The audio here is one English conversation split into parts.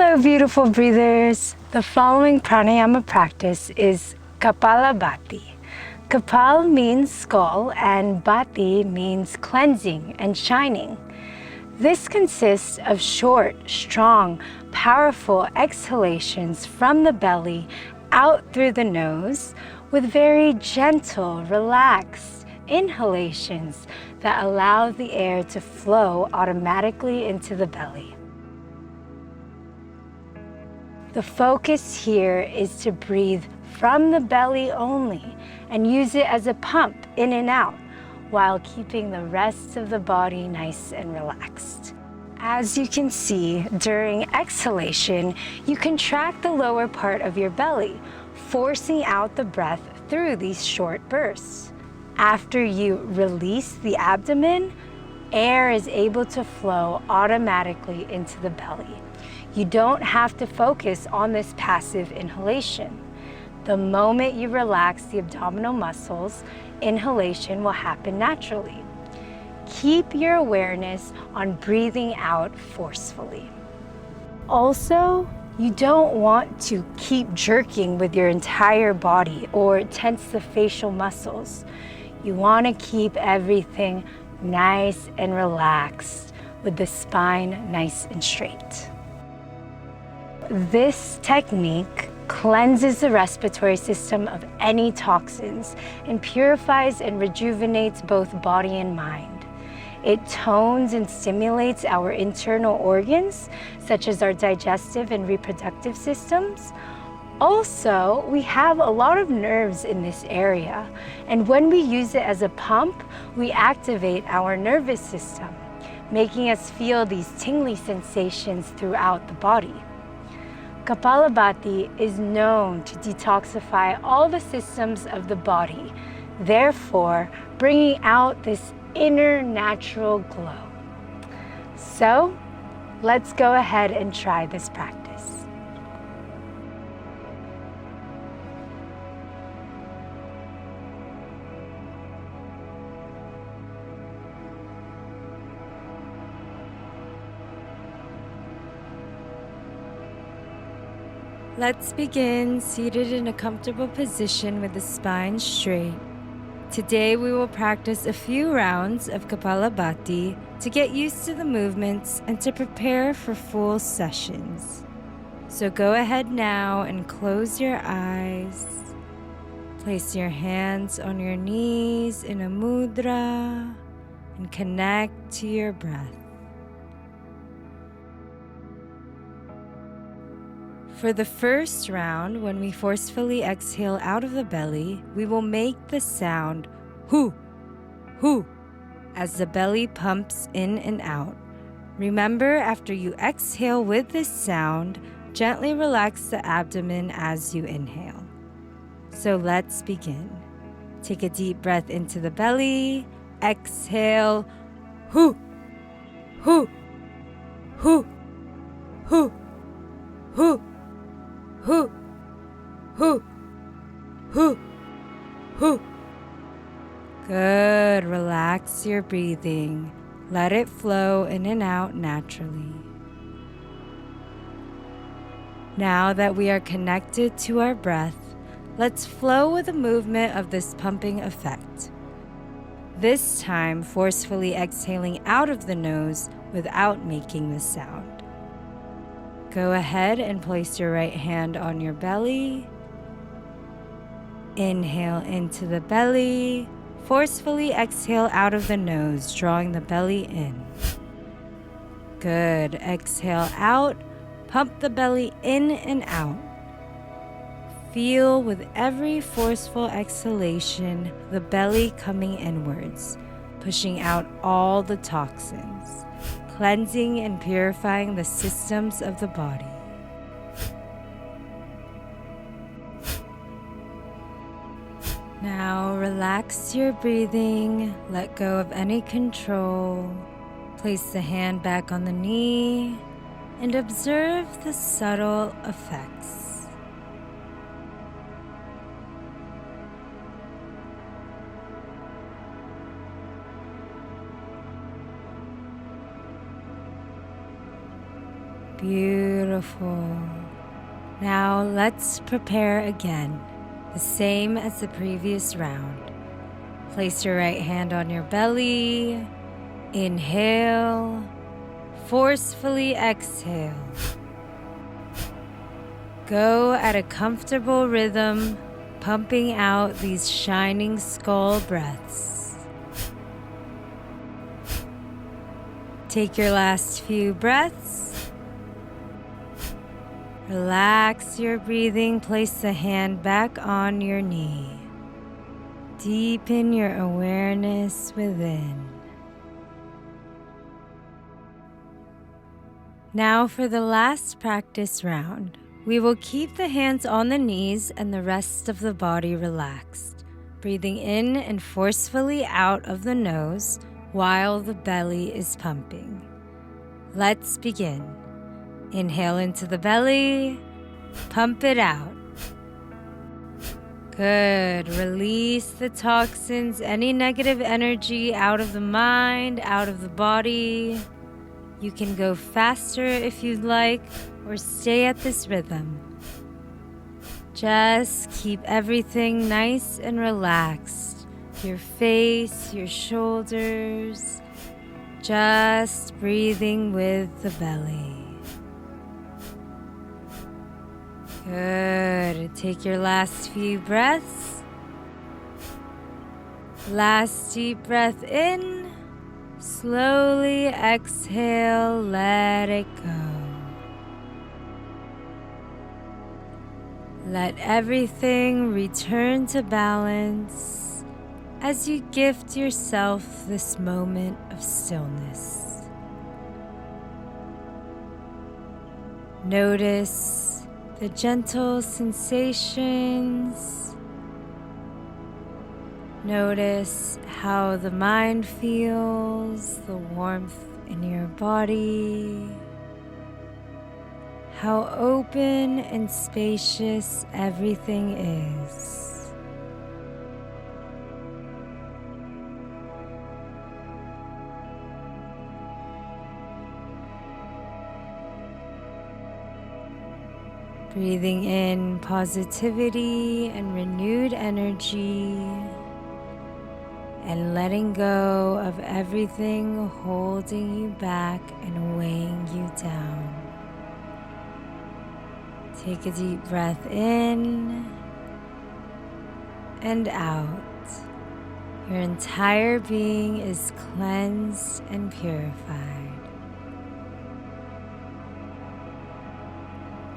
Hello, beautiful breathers. The following pranayama practice is Kapalabhati. Kapal means skull and Bhati means cleansing and shining. This consists of short, strong, powerful exhalations from the belly out through the nose with very gentle, relaxed inhalations that allow the air to flow automatically into the belly. The focus here is to breathe from the belly only and use it as a pump in and out while keeping the rest of the body nice and relaxed. As you can see, during exhalation, you contract the lower part of your belly, forcing out the breath through these short bursts. After you release the abdomen, air is able to flow automatically into the belly. You don't have to focus on this passive inhalation. The moment you relax the abdominal muscles, inhalation will happen naturally. Keep your awareness on breathing out forcefully. Also, you don't want to keep jerking with your entire body or tense the facial muscles. You want to keep everything nice and relaxed with the spine nice and straight. This technique cleanses the respiratory system of any toxins and purifies and rejuvenates both body and mind. It tones and stimulates our internal organs, such as our digestive and reproductive systems. Also, we have a lot of nerves in this area, and when we use it as a pump, we activate our nervous system, making us feel these tingly sensations throughout the body. Kapalabhati is known to detoxify all the systems of the body, therefore bringing out this inner natural glow. So, let's go ahead and try this practice. Let's begin seated in a comfortable position with the spine straight. Today we will practice a few rounds of Kapalabhati to get used to the movements and to prepare for full sessions. So go ahead now and close your eyes. Place your hands on your knees in a mudra and connect to your breath. For the first round, when we forcefully exhale out of the belly, we will make the sound hoo, hoo, as the belly pumps in and out. Remember, after you exhale with this sound, gently relax the abdomen as you inhale. So let's begin. Take a deep breath into the belly. Exhale, hoo, hoo, hoo, hoo, hoo. Hoo, hoo, hoo, hoo. Good. Relax your breathing. Let it flow in and out naturally. Now that we are connected to our breath, let's flow with the movement of this pumping effect. This time, forcefully exhaling out of the nose without making the sound. Go ahead and place your right hand on your belly. Inhale into the belly. Forcefully exhale out of the nose, drawing the belly in. Good. Exhale out. Pump the belly in and out. Feel with every forceful exhalation the belly coming inwards, pushing out all the toxins, cleansing and purifying the systems of the body. Now relax your breathing, let go of any control. Place the hand back on the knee and observe the subtle effects. Beautiful. Now let's prepare again, the same as the previous round. Place your right hand on your belly. Inhale. Forcefully exhale. Go at a comfortable rhythm, pumping out these shining skull breaths. Take your last few breaths. Relax your breathing. Place the hand back on your knee. Deepen your awareness within. Now for the last practice round. We will keep the hands on the knees and the rest of the body relaxed, breathing in and forcefully out of the nose while the belly is pumping. Let's begin. Inhale into the belly, pump it out. Good. Release the toxins, any negative energy out of the mind, out of the body. You can go faster if you'd like, or stay at this rhythm. Just keep everything nice and relaxed. Your face, your shoulders, just breathing with the belly. Good. Take your last few breaths. Last deep breath in. Slowly exhale, let it go. Let everything return to balance as you gift yourself this moment of stillness. Notice the gentle sensations. Notice how the mind feels, the warmth in your body. How open and spacious everything is. Breathing in positivity and renewed energy, and letting go of everything holding you back and weighing you down. Take a deep breath in and out. Your entire being is cleansed and purified.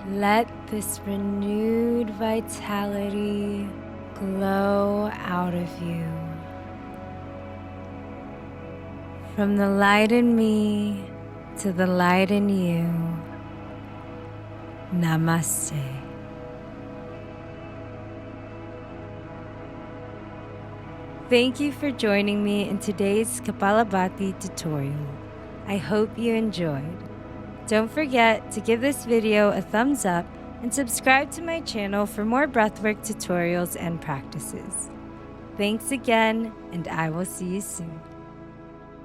Let this renewed vitality glow out of you. From the light in me to the light in you. Namaste. Thank you for joining me in today's Kapalabhati tutorial. I hope you enjoyed. Don't forget to give this video a thumbs up and subscribe to my channel for more breathwork tutorials and practices. Thanks again, and I will see you soon.